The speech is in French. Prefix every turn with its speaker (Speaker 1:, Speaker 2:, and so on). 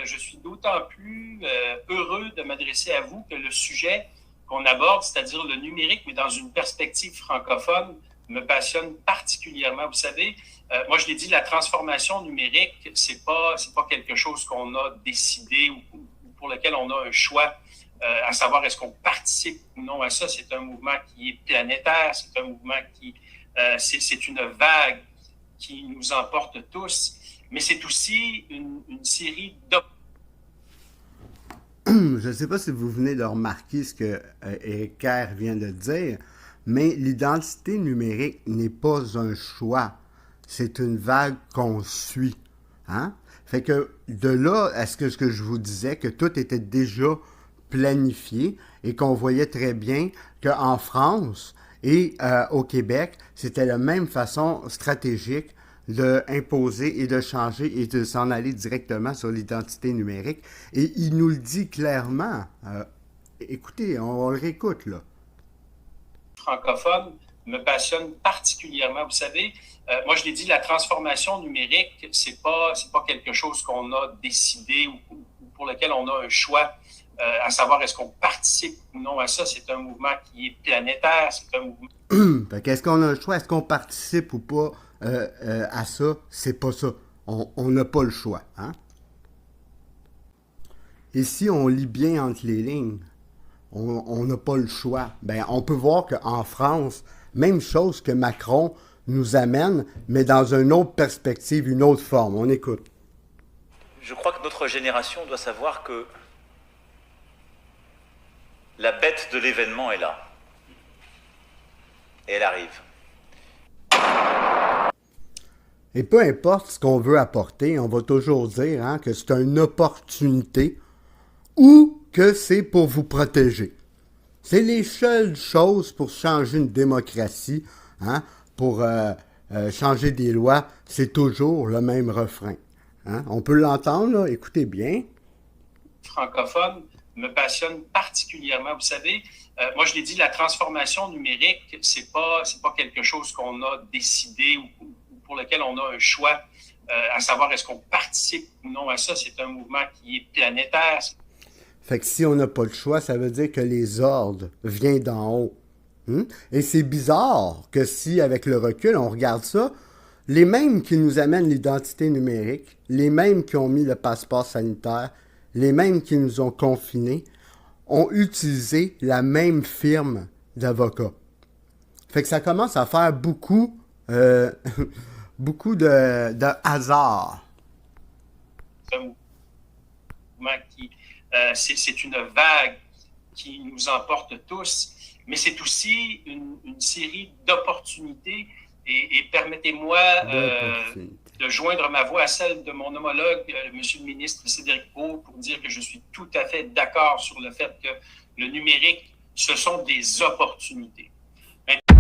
Speaker 1: je suis d'autant plus heureux de m'adresser à vous que le sujet qu'on aborde, c'est-à-dire le numérique, mais dans une perspective francophone, me passionne particulièrement. Vous savez, moi je l'ai dit, la transformation numérique, c'est pas quelque chose qu'on a décidé ou pour lequel on a un choix, à savoir est-ce qu'on participe ou non à ça. C'est un mouvement qui est planétaire, c'est un mouvement qui, c'est une vague qui nous emporte tous, mais c'est aussi une série d'opportunités.
Speaker 2: Je ne sais pas si vous venez de remarquer ce que Éric Kerr vient de dire, mais l'identité numérique n'est pas un choix. C'est une vague qu'on suit. Hein? Fait que de là, est-ce que ce que je vous disais, que tout était déjà planifié et qu'on voyait très bien qu'en France et au Québec, c'était la même façon stratégique d'imposer et de changer et de s'en aller directement sur l'identité numérique. Et il nous le dit clairement. Écoutez, on le réécoute, là.
Speaker 1: Francophone me passionne particulièrement. Vous savez, moi je l'ai dit, la transformation numérique, c'est pas quelque chose qu'on a décidé ou pour lequel on a un choix, à savoir est-ce qu'on participe ou non à ça. C'est un mouvement qui est planétaire, c'est un mouvement.
Speaker 2: Est-ce qu'on a le choix, est-ce qu'on participe ou pas à ça? C'est pas ça. On n'a pas le choix. Hein? Et si on lit bien entre les lignes, on n'a pas le choix. Ben, on peut voir qu'en France, même chose que Macron nous amène, mais dans une autre perspective, une autre forme. On écoute.
Speaker 3: Je crois que notre génération doit savoir que la bête de l'événement est là. Et elle arrive.
Speaker 2: Et peu importe ce qu'on veut apporter, on va toujours dire hein, que c'est une opportunité ou que c'est pour vous protéger. C'est les seules choses pour changer une démocratie, hein, pour changer des lois, c'est toujours le même refrain. Hein? On peut l'entendre, là, écoutez bien.
Speaker 1: Francophone me passionne particulièrement. Vous savez, moi je l'ai dit, la transformation numérique, c'est pas quelque chose qu'on a décidé ou pour lequel on a un choix, à savoir est-ce qu'on participe ou non à ça. C'est un mouvement qui est planétaire.
Speaker 2: Fait que si on n'a pas le choix, ça veut dire que les ordres viennent d'en haut. Et c'est bizarre que si, avec le recul, on regarde ça, les mêmes qui nous amènent l'identité numérique, les mêmes qui ont mis le passeport sanitaire, les mêmes qui nous ont confinés, ont utilisé la même firme d'avocats. Fait que ça commence à faire beaucoup, beaucoup de hasard.
Speaker 1: C'est une vague qui nous emporte tous, mais c'est aussi une série d'opportunités. Et permettez-moi de joindre ma voix à celle de mon homologue, Monsieur le ministre Cédric O, pour dire que je suis tout à fait d'accord sur le fait que le numérique, ce sont des opportunités. Maintenant,